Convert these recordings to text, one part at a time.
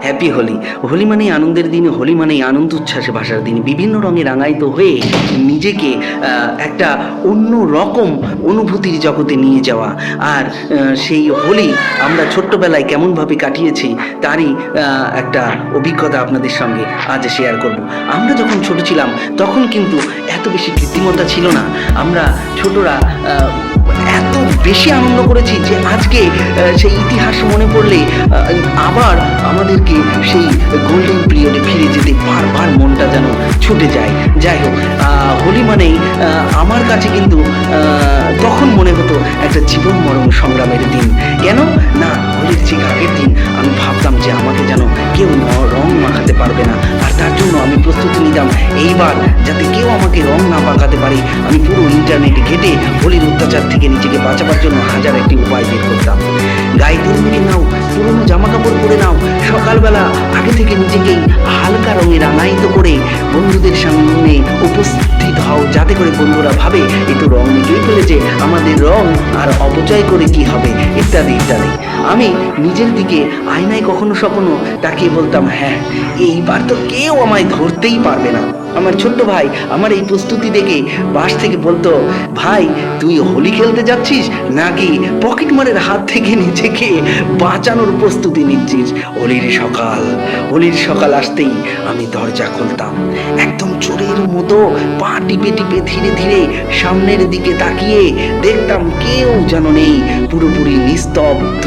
Happy Holi. Holi মানেই আনন্দের দিন, হোলি মানেই আনন্দ উচ্ছ্বাসে ভাসার দিন। বিভিন্ন রঙে রাঙায়িত হয়ে নিজেকে একটা অন্য রকম অনুভূতির জগতে নিয়ে যাওয়া। আর সেই হোলি আমরা ছোট্টবেলায় কেমনভাবে কাটিয়েছি তারই একটা অভিজ্ঞতা আপনাদের সঙ্গে আজ শেয়ার করব। আমরা যখন ছোট ছিলাম তখন কিন্তু এত বেশি কৃত্রিমতা ছিল না। আমরা ছোটরা এত বেশি আনন্দ করেছি যে আজকে সেই ইতিহাস মনে পড়লে আবার আমাদেরকে সেই গোল্ডেন পিরিয়ডে ফিরে যেতে বারবার মনটা যেন ছুটে যায়। যাই হোক, হোলি মানেই আমার কাছে কিন্তু তখন মনে হতো একটা জীবন মরণ সংগ্রামের দিন। কেন না, হোলির ঠিক আগের দিন আমি ভাবতাম যে আমাকে যেন কেউ রং মাখাতে পারবে না, আর তার জন্য আমি প্রস্তুতি নিতাম এইবার যাতে কেউ আমাকে রং না মাখাতে পারে। আমি পুরো ইন্টারনেটে ঘেটে হোলির অত্যাচার থেকে নিজেকে বাঁচাবার জন্য হাজার একটি উপায় বের করতাম। গায়ে তেল মেখে নাও, পুরোনো জামা কাপড় পরে নাও, সকালবেলা আগে থেকে নিজেকেই হালকা রঙে রাঙায়িত করে বন্ধুদের সামনে উপস্থিত হও, যাতে করে বন্ধুরা ভাবে একটু রং মেখেই ফেলেছে, আমাদের রং আর অপচয় করে কি হবে, ইত্যাদি ইত্যাদি। আমি নিজের দিকে আয়নায় কখনো সখনো তাকিয়ে বলতাম, হ্যাঁ এইবার তো কেউ আমায় ধরতেই পারবে না। আমার ছোট্ট ভাই আমার এই প্রস্তুতি দেখে পাশ থেকে বলতো, ভাই তুই হোলি খেলতে যাচ্ছিস নাকি পকেটমারের হাত থেকে নিজেকে বাঁচানোর প্রস্তুতি নিচ্ছিস? হোলির সকাল আসতেই আমি দরজা খুলতাম, একদম চোরের মতো পা টিপে টিপে ধীরে ধীরে সামনের দিকে তাকিয়ে দেখতাম কেউ যেন নেই, পুরোপুরি নিস্তব্ধ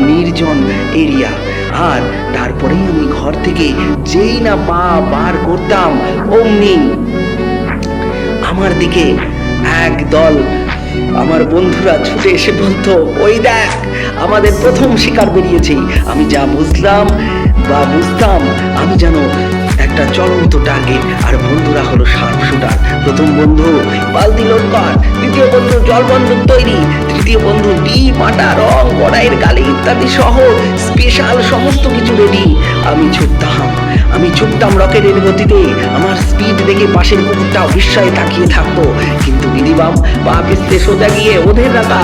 নির্জন এরিয়া। আর তারপরেই আমি ঘর থেকে যেই না পা বার করতাম অমনি আমার দিকে একদল আমার বন্ধুরা ছুটে এসে বলতো, ওই দেখ আমাদের প্রথম শিকার বেরিয়েছে। আমি যা বুঝতাম আমি যেন একটা চলন্ত টার্গেট, আর বন্ধুরা হলো শার্প শুটার। প্রথম বন্ধু বালতি লোড কর, দ্বিতীয় বন্ধু জল বন্দুক তৈরি, তৃতীয় বন্ধু ডিম, আটা, রং, কড়াইয়ের গালি ইত্যাদি সহ স্পেশাল সমস্ত কিছু রেডি। আমি ছুটতাম রকেটের গতিতে। আমার স্পিড দেখে পাশের কুকুরটাও বিস্ময়ে তাকিয়ে থাকতো, কিন্তু বিধিবাম পা পিছলে সোজা গিয়ে ওদের রাখা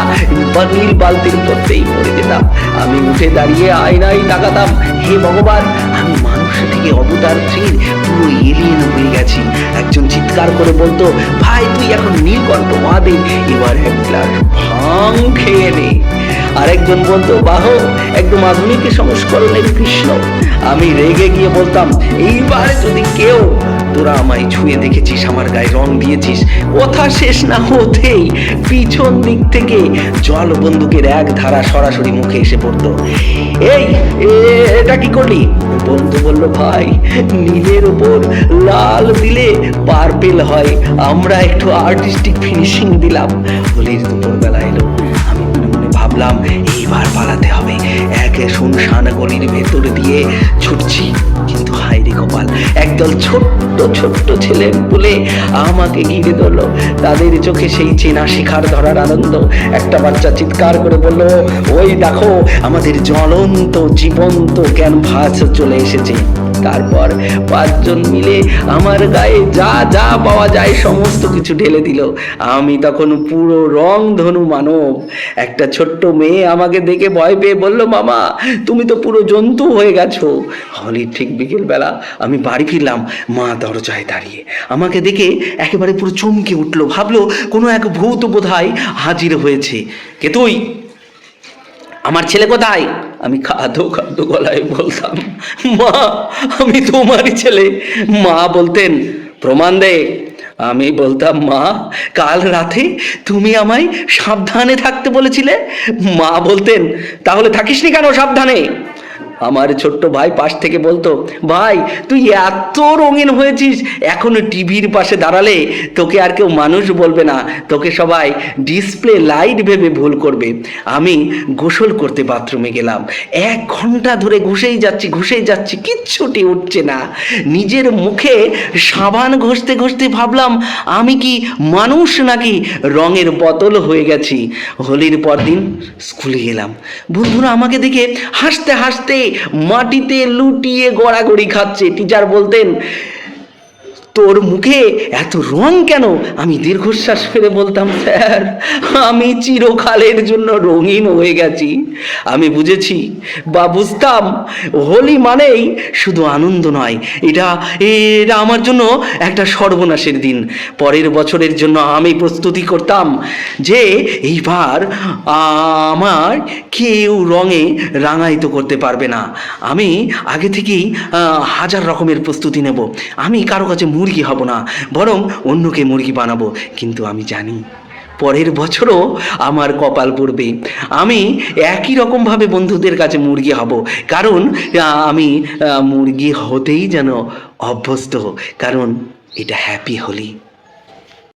নীল বালতির পড়তেই পড়ে যেতাম। আমি উঠে দাঁড়িয়ে আয়নায় তাকাতাম, হে ভগবান, আমি মানুষ থেকে অবতার স্ত্রীর পুরো এলিয়েন হয়ে গেছি। একজন চিৎকার করে বলতো, ভাই তুই এখন নীলকণ্ঠ মহাদেব, এবার এক গ্লাস ভাং খেয়ে নে। আরেকজন বলতো, বাহ একদম আধুনিক সংস্করণের কৃষ্ণ। আমি রেগে গিয়ে বলতাম, এইবার যদি কেউ তোরা আমায় ছুঁয়ে দেখেছিস, আমার গায়ে রং দিয়েছিস। কথা শেষ না হতেই পিছন দিক থেকে জল বন্দুকের এক ধারা সরাসরি মুখে এসে পড়তো। এটা কি করলি? বন্ধু বলল, ভাই নীলের উপর লাল দিলে পার্পেল হয়, আমরা একটু আর্টিস্টিক ফিনিশিং দিলাম। হোলির দুপুরবেলা এলো, আমি মনে মনে ভাবলাম এইবার পালাতে হবে। এক শুনশান গলির ভেতর দিয়ে ছুটছি, কিন্তু হায় রে কপাল, একদল ছোট্ট ছেলে বলে আমাকে ঘিরে ধরলো। তাদের চোখে সেই চেনা শিখার ধরার আনন্দ। একটা বাচ্চা চিৎকার করে বলল, ওই দেখো আমাদের জ্বলন্ত জীবন্ত ক্যানভাস চলে এসেছে। তারপর পাঁচজন মিলে আমার গায়ে যা যা পাওয়া যায় সমস্ত কিছু ঢেলে দিল। আমি তখন পুরো রং ধনু মানব। একটা ছোট্ট মেয়ে আমাকে দেখে ভয় পেয়ে বলল, মামা তুমি তো পুরো জন্তু হয়ে গেছো। হোলির ঠিক বিকেল বেলা আমি বাড়ি ফিরলাম, মা দরজায় দাঁড়িয়ে আমাকে দেখে একেবারে পুরো চমকে উঠলো, ভাবলো কোনো এক ভূত বোধহয় হাজির হয়েছে। কে তুই? আমার ছেলে কোথায়? আমি কাঁদো গলায় বলতাম, মা আমি তোমারই ছেলে। মা বলতেন, প্রমাণ দে। আমি বলতাম, মা কাল রাতে তুমি আমায় সাবধানে থাকতে বলেছিলে। মা বলতেন, তাহলে থাকিসনি কেন সাবধানে? আমার ছোট্ট ভাই পাশ থেকে বলতো, ভাই তুই এত রঙিন হয়েছিস, এখন টিভির পাশে দাঁড়ালে তোকে আর কেউ মানুষ বলবে না, তোকে সবাই ডিসপ্লে লাইট ভেবে ভুল করবে। আমি গোসল করতে বাথরুমে গেলাম, 1 ঘন্টা ধরে ঘুষেই যাচ্ছি, কিচ্ছুটি উঠছে না। নিজের মুখে সাবান ঘষতে ভাবলাম আমি কি মানুষ নাকি রঙের বোতল হয়ে গেছি। হোলির পরদিন স্কুলে গেলাম, বন্ধুরা আমাকে দেখে হাসতে মাটিতে লুটিয়ে গড়াগড়ি খাচ্ছে। টিচার বলতেন, তোর মুখে এত রং কেন? আমি দীর্ঘশ্বাস ফেলে বলতাম, স্যার আমি চিরকালের জন্য রঙিন হয়ে গেছি। আমি বুঝেছি বা বুঝতাম হোলি মানেই শুধু আনন্দ নয়, এটা এটা আমার জন্য একটা সর্বনাশের দিন। পরের বছরের জন্য আমি প্রস্তুতি করতাম যে এইবার আমার কেউ রঙে রাঙায়িত করতে পারবে না। আমি আগে থেকেই হাজার রকমের প্রস্তুতি নেব। আমি কারো কাছে মুরগি হব না, বরং অন্যকে মুরগি বানাবো। কিন্তু আমি জানি পরের বছরও আমার কপাল পড়বে, আমি একই রকমভাবে বন্ধুদের কাছে মুরগি হব। কারণ আমি মুরগি হতেই যেন অভ্যস্ত, কারণ এটা হ্যাপি হোলি।